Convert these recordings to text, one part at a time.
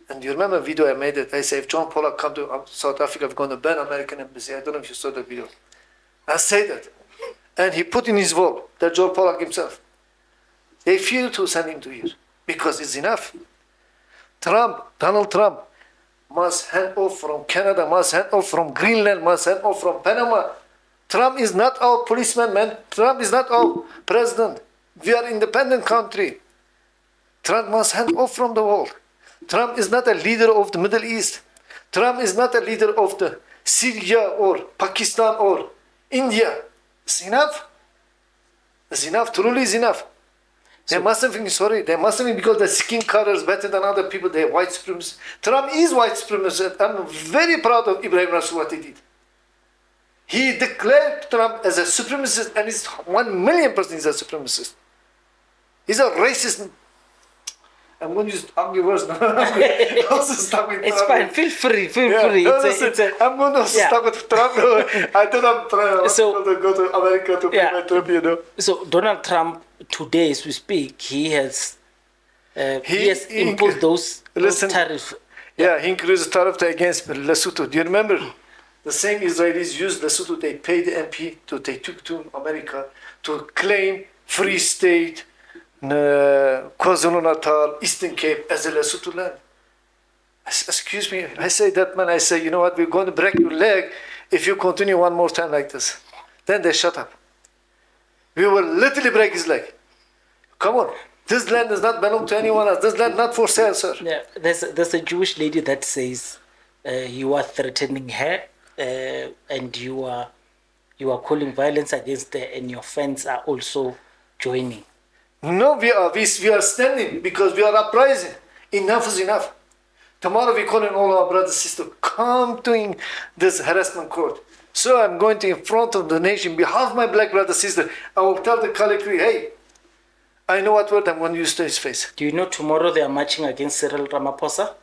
And you remember a video I made it? I say, if John Pollock come to South Africa, we're going to ban American embassy. I don't know if you saw that video. I say that. And he put in his vote, that John Pollock himself. They fear to send him to here because it's enough. Donald Trump must hand off from Canada, must hand off from Greenland, must hand off from Panama. Trump is not our policeman, man. Trump is not our president. We are an independent country. Trump must hand off from the world. Trump is not a leader of the Middle East. Trump is not a leader of the Syria or Pakistan or India. It's enough. It's enough. Truly is enough. They mustn't think, sorry, they mustn't think because the skin color is better than other people, they're white supremacists. Trump is white supremacist. I'm very proud of Ibrahim Rasool what he did. He declared Trump as a supremacist and he's 1,000,000% he's a supremacist. He's a racist. I'm going to use ugly words now. It's fine. Feel free. I'm going to start with Trump. I don't have to go to America to play my Trump, you know. So Donald Trump, today as we speak, he has imposed those tariffs. Yeah, he increased the tariff against Lesotho. Do you remember? The same Israelis used Lesotho. They paid the MP they took to America to claim free state, KwaZulu-Natal, Eastern Cape as a Lesotho land. Excuse me, I say that man, I say, you know what, we're going to break your leg if you continue one more time like this. Then they shut up. We will literally break his leg. Come on, this land does not belong to anyone else. This land not for sale, sir. Yeah, there's a Jewish lady that says you are threatening her and you are calling violence against her, and your fans are also joining. No, we are standing because we are uprising. Enough is enough. Tomorrow we calling all our brothers and sisters, come to this harassment court. So I'm going to in front of the nation, behalf of my black brother and sister, I will tell the collector, hey, I know what word I'm going to use to his face. Do you know tomorrow they are marching against Cyril Ramaphosa?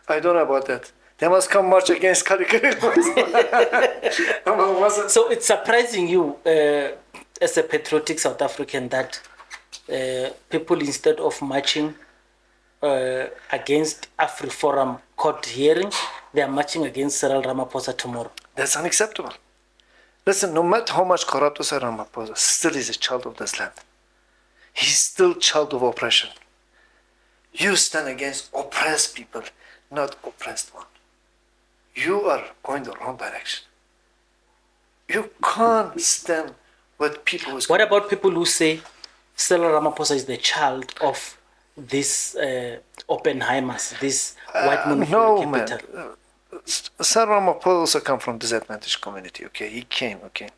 I don't know about that. They must come march against Kriel. So it's surprising you, as a patriotic South African, that people, instead of marching against AffrfiForum court hearing, they are marching against Cyril Ramaphosa tomorrow. That's unacceptable. Listen, no matter how much corrupt Cyril Ramaphosa, still is a child of this land. He's still child of oppression. You stand against oppressed people, not oppressed one. You are going the wrong direction. You can't stand with people who... What about people who say Cyril Ramaphosa is the child of this Oppenheimers, this white monopoly capital? No, man. Cyril Ramaphosa come from disadvantaged community, okay? He came, okay?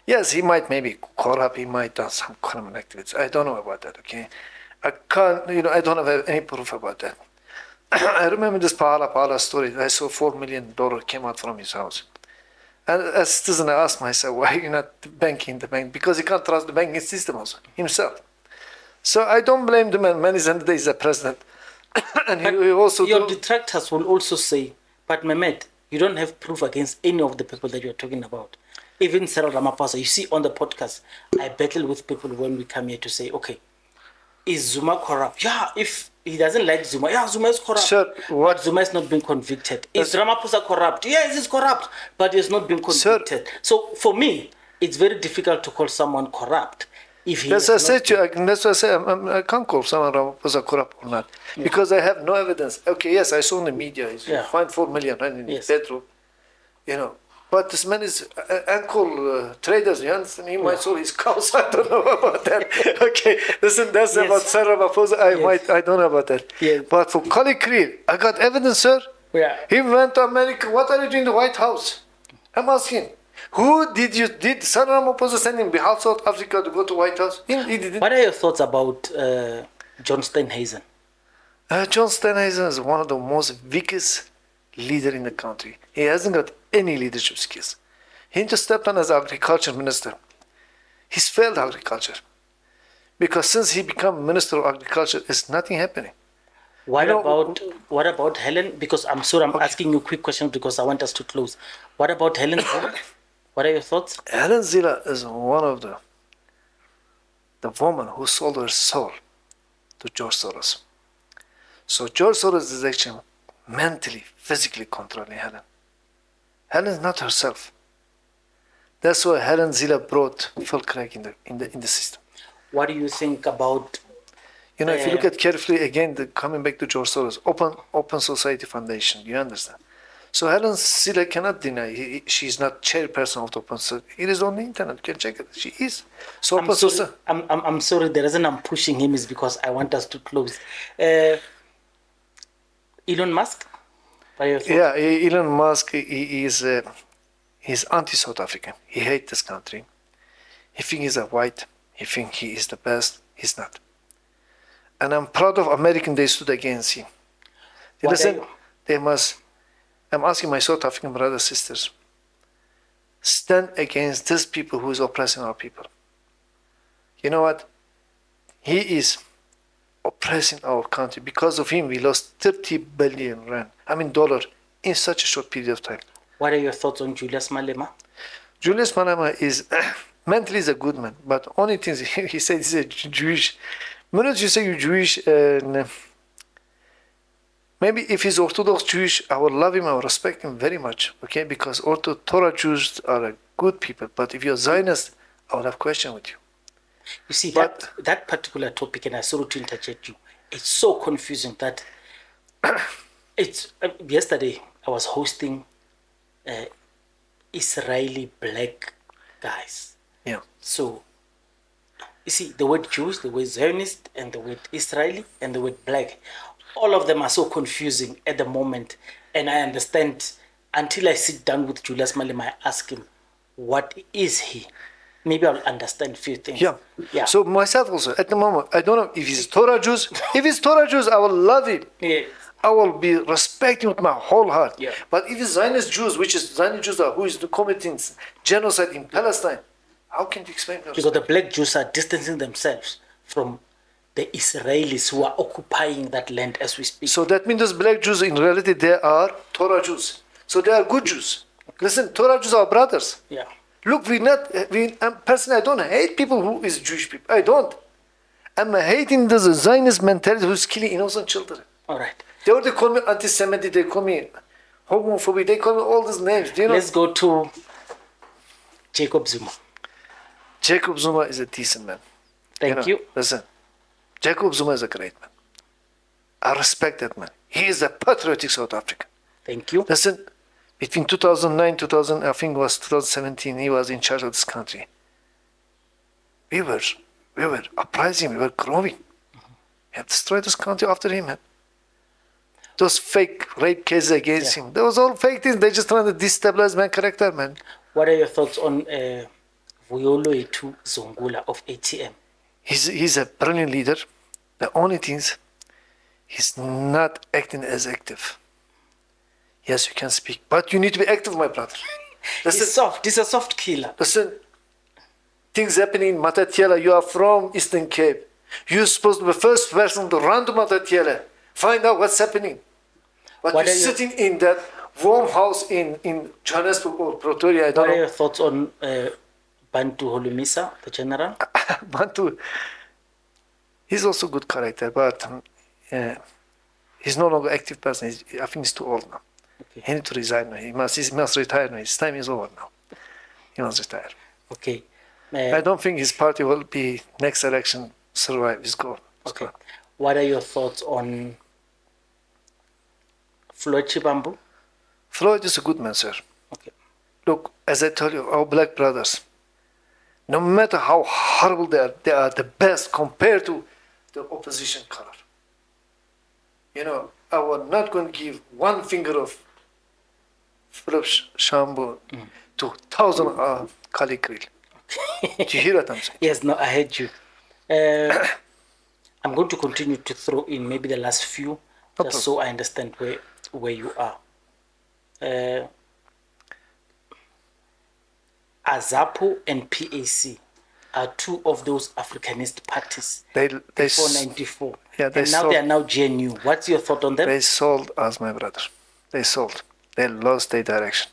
Yes, he might maybe corrupt, he might do some criminal activities. I don't know about that, okay? I can't, I don't have any proof about that. I remember this Pahala story. I saw $4 million came out from his house. And as a citizen, I asked myself, why are you not banking the bank? Because he can't trust the banking system also, himself. So I don't blame the man. Man is under he's a president. And he also... Your detractors will also say, but Mehmet, you don't have proof against any of the people that you're talking about. Even Cyril Ramaphosa, you see on the podcast, I battle with people when we come here to say, okay, is Zuma corrupt? Yeah, if he doesn't like Zuma, yeah, Zuma is corrupt. Sir, but Zuma has not been convicted. Is Ramaphosa corrupt? Yes, he's corrupt, but he has not been convicted. Sir, so for me, it's very difficult to call someone corrupt if he that's what I say. I can't call someone Ramaphosa corrupt or not, because I have no evidence. Okay, yes, I saw in the media, he's fined $4 million in his bedroom, But this man is ankle traders, you understand? He might sell his cows. I don't know about that. Okay, listen, that's about Cyril Ramaphosa. I don't know about that. Yes. But for Kriel, I got evidence, sir. Yeah. He went to America. What are you doing in the White House? I'm asking. Who did Cyril Ramaphosa send him behalf of South Africa to go to White House? He didn't. What are your thoughts about John Steenhuisen? John Steenhuisen is one of the most weakest leader in the country. He hasn't got any leadership skills. He just stepped on as agriculture minister. He's failed agriculture. Because since he became minister of agriculture, there's nothing happening. What about Helen? Because I'm asking you quick questions because I want us to close. What about Helen Zille? What are your thoughts? Helen Zille is one of the woman who sold her soul to George Soros. So George Soros is actually mentally, physically controlling Helen. Helen's not herself. That's why Helen Zille brought full crack in the system. What do you think about? If you look at carefully again, coming back to George Soros, Open Society Foundation, you understand. So Helen Zille cannot deny she's not chairperson of the Open Society. It is on the internet. You can check it. She is. So I'm sorry. The reason I'm pushing him is because I want us to close. Elon Musk. Yeah, Elon Musk. He's anti-South African. He hates this country. He thinks he's a white. He thinks he is the best. He's not. And I'm proud of American they stood against him. Listen, they must. I'm asking my South African brothers sisters, stand against these people who is oppressing our people. You know what? He is oppressing our country. Because of him, we lost 30 billion rand. $, in such a short period of time. What are your thoughts on Julius Malema? Julius Malema is mentally is a good man, but only thing he said he's a Jewish. When you say you're Jewish, maybe if he's Orthodox Jewish, I will love him, I will respect him very much, okay? Because Torah Jews are a good people, but if you're Zionist, I will have question with you. You see, that particular topic, and I sorry to interject you, it's so confusing that yesterday I was hosting Israeli black guys. Yeah. So, you see, the word Jews, the word Zionist, and the word Israeli, and the word black, all of them are so confusing at the moment. And I understand, until I sit down with Julius Malema, I ask him, what is he? Maybe I'll understand a few things. Yeah. So myself also, at the moment, I don't know if he's Torah Jews. If he's Torah Jews, I will love him. Yeah. I will be respecting with my whole heart. Yeah. But if it's Zionist Jews, which is Zionist Jews who is committing genocide in Palestine, how can you explain that? Because the black Jews are distancing themselves from the Israelis who are occupying that land as we speak. So that means those black Jews, in reality, they are Torah Jews. So they are good Jews. Listen, Torah Jews are brothers. Yeah. Look, personally, I don't hate people who is Jewish people. I don't. I'm hating the Zionist mentality who's killing innocent children. All right. They already call me anti-Semitic, they call me homophobic, they call me all these names. Do you know? Let's go to Jacob Zuma. Jacob Zuma is a decent man. Thank you. Listen, Jacob Zuma is a great man. I respect that man. He is a patriotic South African. Thank you. Listen, between 2009, I think it was 2017, he was in charge of this country. We were uprising, we were growing. We have destroyed this country after him, man. Those fake rape cases against him, those all fake things. They just trying to destabilize my character, man. What are your thoughts on Vuyoloitu Zungula of ATM? He's a brilliant leader. The only thing is, he's not acting as active. Yes, you can speak, but you need to be active, my brother. Listen, he's soft. He's a soft killer. Listen, things happening in Matatiele. You are from Eastern Cape. You're supposed to be the first person to run to Matatiele. Find out what's happening. But you're sitting in that warm house in Johannesburg or Pretoria. What are your thoughts on Bantu Holomisa, the general? Bantu, he's also a good character, but he's no longer an active person. I think he's too old now. Okay. He needs to resign now. He must retire now. His time is over now. He must retire. Okay. I don't think his party will be next election survive. It's gone. Okay. What are your thoughts on Floyd Chibambu? Floyd is a good man, sir. Okay. Look, as I told you, our black brothers, no matter how horrible they are the best compared to the opposition color. You know, I was not going to give one finger of Philip Shambu to 1,000 Kali Kriel. Do you hear what I'm saying? Yes, no, I heard you. I'm going to continue to throw in maybe the last few, just so I understand where you are. AZAPO and PAC are two of those Africanist parties before 94. Yeah, and now they are now GNU. What's your thought on them? They sold us, my brother. They sold. They lost their direction.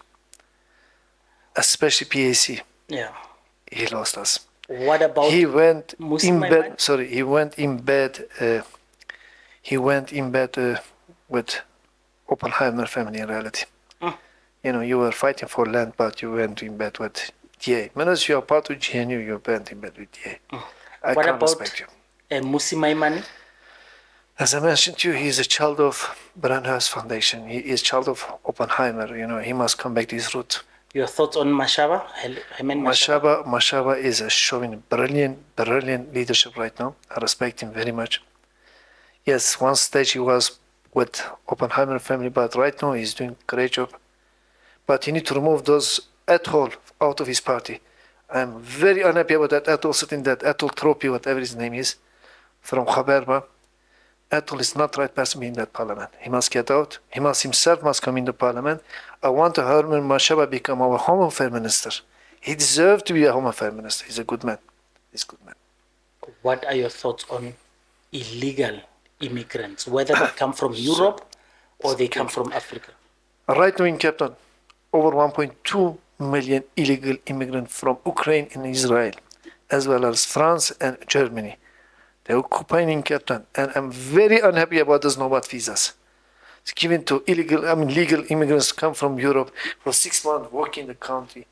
Especially PAC. Yeah. He lost us. What about he went Muslim in bed? Sorry, he went in bed. He went in bed with Oppenheimer family in reality. You know, you were fighting for land, but you went in bed with DA. Whereas you are part of GNU, you went in bed with DA. I What can't about respect you. Musi Maimane? As I mentioned to you, he is a child of Brandhaus Foundation. He is child of Oppenheimer. You know, he must come back to his root. Your thoughts on Mashaba? Mashaba is showing brilliant leadership right now. I respect him very much. Yes, one stage he was with Oppenheimer family, but right now he's doing a great job. But he need to remove those Ethol out of his party. I'm very unhappy about that Ethol sitting, that Ethol Trophy, whatever his name is, from Khaberba. Ethol is not the right person in that parliament. He must get out. He must himself must come in the parliament. I want to Herman Mashaba become our Home Affairs Minister. He deserves to be a Home Affairs Minister. He's a good man. He's a good man. What are your thoughts on illegal immigrants, whether they come from Europe or they come from Africa? Right now in Cape Town, over 1.2 million illegal immigrants from Ukraine and Israel, as well as France and Germany. They're occupying Cape Town, and I'm very unhappy about those nomad visas. It's given to legal immigrants come from Europe for 6 months, work in the country.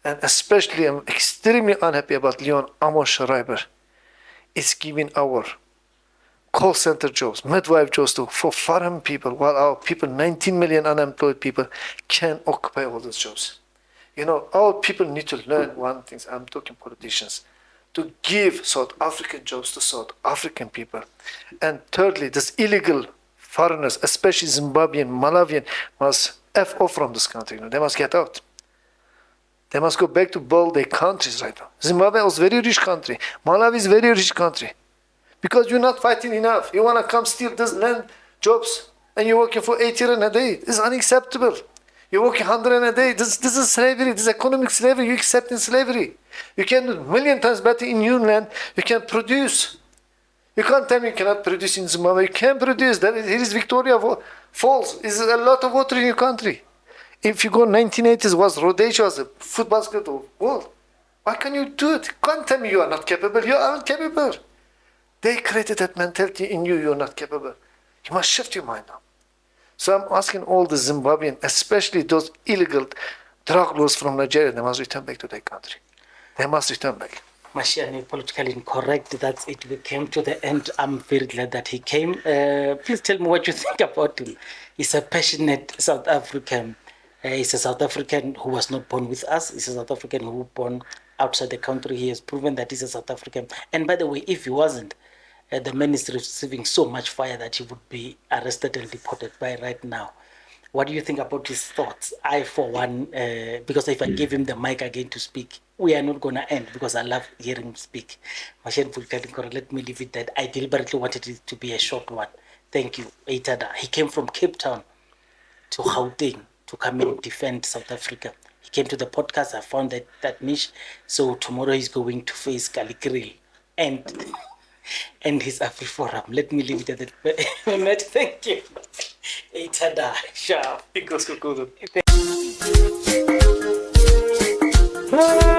And especially, I'm extremely unhappy about Leon Amos Schreiber. It's giving our call center jobs, midwife jobs for foreign people, while our people, 19 million unemployed people, can occupy all those jobs. You know, our people need to learn one thing. I'm talking politicians, to give South African jobs to South African people. And thirdly, this illegal foreigners, especially Zimbabwean, Malawian, must F off from this country. You know, they must get out. They must go back to build their countries right now. Zimbabwe was a very rich country. Malawi is a very rich country. Because you're not fighting enough. You want to come steal this land jobs, and you're working for 80 rand a day. This is unacceptable. You're working 100 rand a day. This is slavery. This is economic slavery. You're accepting slavery. You can do a million times better in your land. You can produce. You can't tell me you cannot produce in Zimbabwe. You can produce. Here is Victoria Falls. There's a lot of water in your country. If you go 1980s, Rhodesia was a food basket of world. Why can't you do it? You can't tell me you are not capable. You are capable. They created that mentality in you. You're not capable. You must shift your mind now. So I'm asking all the Zimbabwean, especially those illegal drug lords from Nigeria, they must return back to their country. They must return back. Mashiane, politically incorrect. That's it. We came to the end. I'm very glad that he came. Please tell me what you think about him. He's a passionate South African. He's a South African who was not born with us. He's a South African who was born outside the country. He has proven that he's a South African. And by the way, if he wasn't, the man is receiving so much fire that he would be arrested and deported by right now. What do you think about his thoughts? I, for one, because if I give him the mic again to speak, we are not going to end because I love hearing him speak. Let me leave it that. I deliberately wanted it to be a short one. Thank you, Eitada. He came from Cape Town to Gauteng to come and defend South Africa. He came to the podcast. I found that niche. So tomorrow he's going to face Kriel and his AffrfiForum. Let me leave it at that. Mehmet, thank you. Eitada, sharp. It goes good. Thank you.